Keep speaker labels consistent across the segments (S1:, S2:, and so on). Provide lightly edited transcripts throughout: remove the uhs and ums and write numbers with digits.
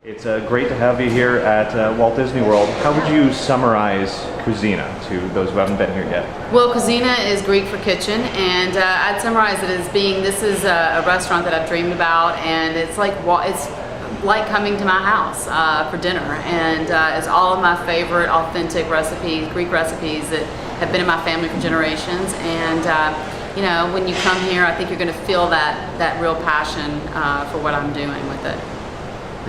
S1: It's great to have you here at Walt Disney World. How would you summarize Kouzzina to those who haven't been here yet?
S2: Well, Kouzzina is Greek for kitchen, and I'd summarize it as being this is a restaurant that I've dreamed about, and it's like coming to my house for dinner, and it's all of my favorite authentic recipes, Greek recipes that have been in my family for generations. And you know, when you come here, I think you're going to feel that real passion for what I'm doing with it.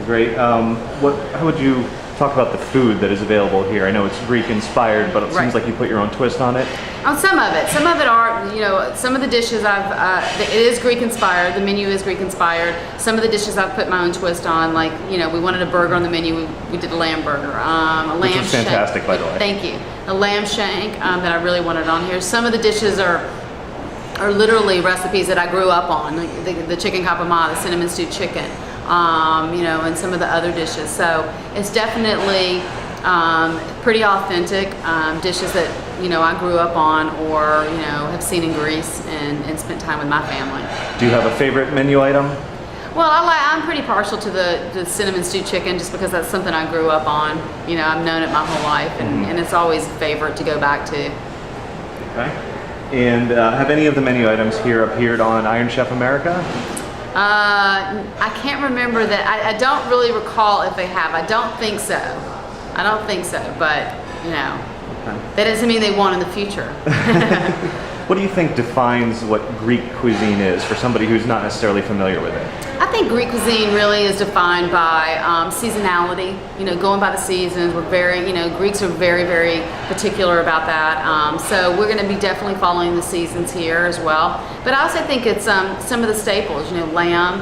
S1: Great. How would you talk about the food that is available here? I know it's Greek inspired, but it seems like you put your own twist on it.
S2: On some of it. Some of it are, you know, some of the dishes it is Greek inspired. The menu is Greek inspired. Some of the dishes I've put my own twist on, like, you know, we wanted a burger on the menu. We did a lamb burger. A lamb
S1: Which is fantastic, by the way.
S2: Thank you. A lamb shank that I really wanted on here. Some of the dishes are literally recipes that I grew up on, like the chicken kapama, the cinnamon stew chicken. You know, and some of the other dishes. So it's definitely pretty authentic dishes that, you know, I grew up on or, you know, have seen in Greece and spent time with my family.
S1: Do you have a favorite menu item?
S2: Well, I'm pretty partial to the cinnamon stew chicken just because that's something I grew up on. You know, I've known it my whole life, and it's always a favorite to go back to.
S1: Okay. And have any of the menu items here appeared on Iron Chef America?
S2: I can't remember that. I don't really recall if they have. I don't think so. But, you know, that doesn't mean they won't in the future.
S1: What do you think defines what Greek cuisine is for somebody who's not necessarily familiar with it?
S2: I think Greek cuisine really is defined by seasonality, you know, going by the seasons. We're very, you know, Greeks are very, very particular about that. So we're going to be definitely following the seasons here as well. But I also think it's some of the staples, you know, lamb,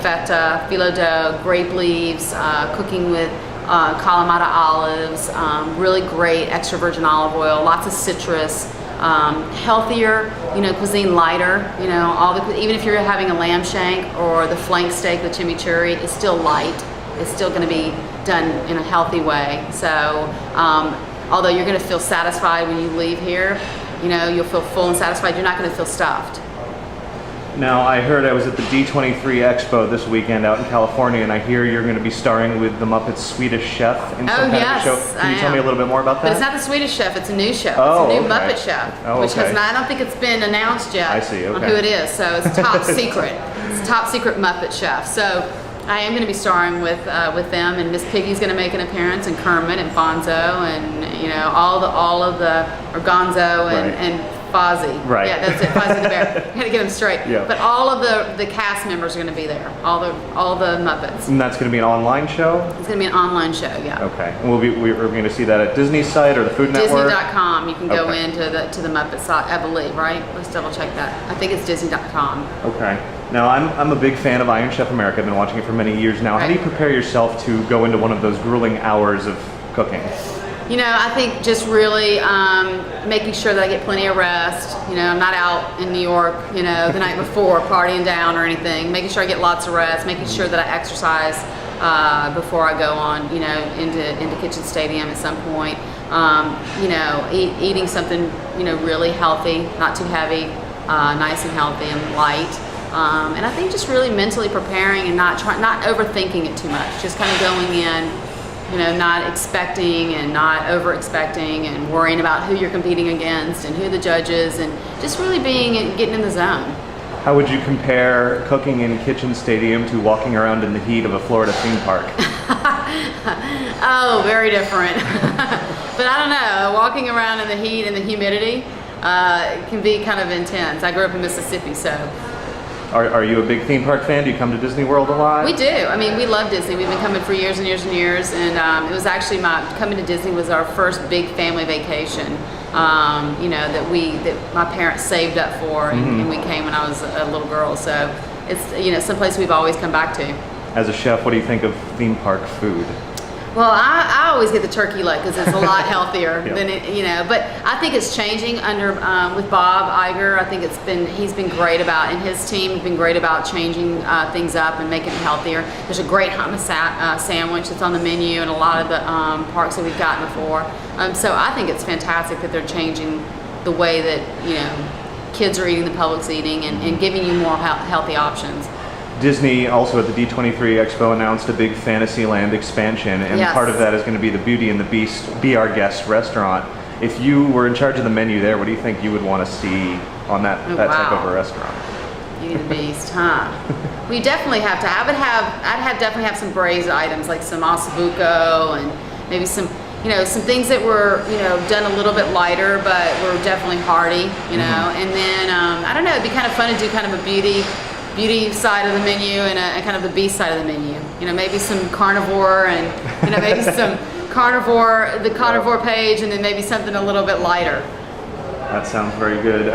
S2: feta, phyllo dough, grape leaves, cooking with Kalamata olives, really great extra virgin olive oil, lots of citrus. Healthier, you know, cuisine, lighter, you know, even if you're having a lamb shank or the flank steak with chimichurri, it's still light. It's still going to be done in a healthy way. So, although you're going to feel satisfied when you leave here, you know, you'll feel full and satisfied. You're not going to feel stuffed.
S1: Now, I heard I was at the D23 Expo this weekend out in California, and I hear you're going to be starring with the Muppets Swedish Chef in some kind of show. Can you tell me a little bit more about that?
S2: But it's not the Swedish Chef, it's a new show.
S1: Oh,
S2: it's a new Muppet Chef, which has not, I don't think it's been announced yet on who it is, so it's top secret. It's a top secret Muppet Chef. So I am going to be starring with them, and Miss Piggy's going to make an appearance, and Kermit and Fonzo, and, you know, all of the, or Gonzo and Fozzie.
S1: Right.
S2: Yeah, that's it. Fozzie the Bear. I had to get them straight.
S1: Yeah.
S2: But all of the cast members are going to be there. All the Muppets.
S1: And that's going to be an online show?
S2: It's going to be an online show. Yeah.
S1: Okay. And we're going to see that at Disney's site or the Food Network?
S2: Disney.com. You can go into the Muppet site, I believe. Right? Let's double check that. I think it's Disney.com.
S1: Okay. Now, I'm a big fan of Iron Chef America. I've been watching it for many years now. How do you prepare yourself to go into one of those grueling hours of cooking?
S2: You know, I think just really making sure that I get plenty of rest. You know, I'm not out in New York, you know, the night before partying down or anything. Making sure I get lots of rest. Making sure that I exercise before I go on, you know, into Kitchen Stadium at some point. You know, eating something, you know, really healthy, not too heavy, nice and healthy and light. And I think just really mentally preparing and not overthinking it too much. Just kind of going in, you know, not expecting and not over expecting and worrying about who you're competing against and who the judge is, and just really getting in the zone.
S1: How would you compare cooking in Kitchen Stadium to walking around in the heat of a Florida theme park?
S2: Oh, very different. But I don't know, walking around in the heat and the humidity can be kind of intense. I grew up in Mississippi, so.
S1: Are you a big theme park fan? Do you come to Disney World a lot?
S2: We do. I mean, we love Disney. We've been coming for years and years and years, and it was actually coming to Disney was our first big family vacation. You know, that my parents saved up for, and we came when I was a little girl. So it's, you know, someplace we've always come back to. As
S1: a chef, what do you think of theme park food?
S2: Well, I always get the turkey leg because it's a lot healthier than it, you know. But I think it's changing under with Bob Iger. I think he's been great about, and his team have been great about changing things up and making it healthier. There's a great hummus sandwich that's on the menu in a lot of the parks that we've gotten before. So I think it's fantastic that they're changing the way that, you know, kids are eating, the public's eating, and giving you more healthy options.
S1: Disney also at the D23 Expo announced a big Fantasyland expansion, and
S2: Yes.
S1: part of that is going to be the Beauty and the Beast Be Our Guest restaurant. If you were in charge of the menu there, what do you think you would want to see on that type of a restaurant?
S2: Beauty and the Beast, huh? We definitely have to. Definitely have some braised items like some ossobuco and maybe some, some things that were, done a little bit lighter, but were definitely hearty, And then I don't know, it'd be kind of fun to do kind of a beauty side of the menu and a kind of the beast side of the menu. Maybe some carnivore and maybe some the carnivore page, and then maybe something a little bit lighter.
S1: That sounds very good.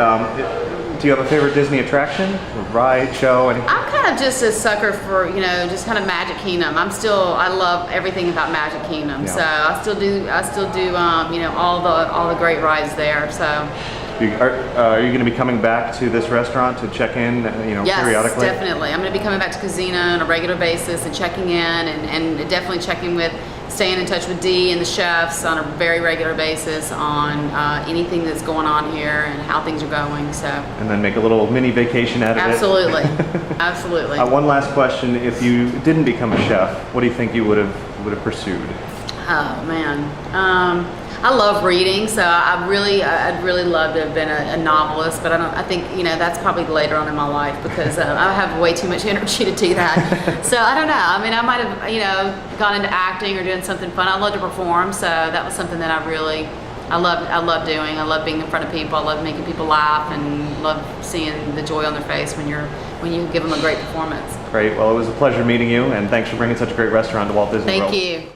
S1: Do you have a favorite Disney attraction, or ride, show?
S2: I'm kind of just a sucker for, just kind of Magic Kingdom. I love everything about Magic Kingdom.
S1: Yeah.
S2: So I still do, all the great rides there. So.
S1: Are you going to be coming back to this restaurant to check in,
S2: Yes,
S1: periodically?
S2: Definitely. I'm going to be coming back to Kouzzina on a regular basis and checking in and definitely staying in touch with Dee and the chefs on a very regular basis on anything that's going on here and how things are going. So.
S1: And then make a little mini vacation out of
S2: Absolutely.
S1: it.
S2: Absolutely.
S1: One last question: if you didn't become a chef, what do you think you would have pursued?
S2: Oh man. I love reading, so I'd really love to have been a novelist, but I think that's probably later on in my life because I have way too much energy to do that. So I don't know. I mean, I might have gone into acting or doing something fun. I love to perform, so that was something that I love doing. I love being in front of people. I love making people laugh and love seeing the joy on their face when you give them a great performance.
S1: Great. Well, it was a pleasure meeting you, and thanks for bringing such a great restaurant to Walt Disney World.
S2: Thank you.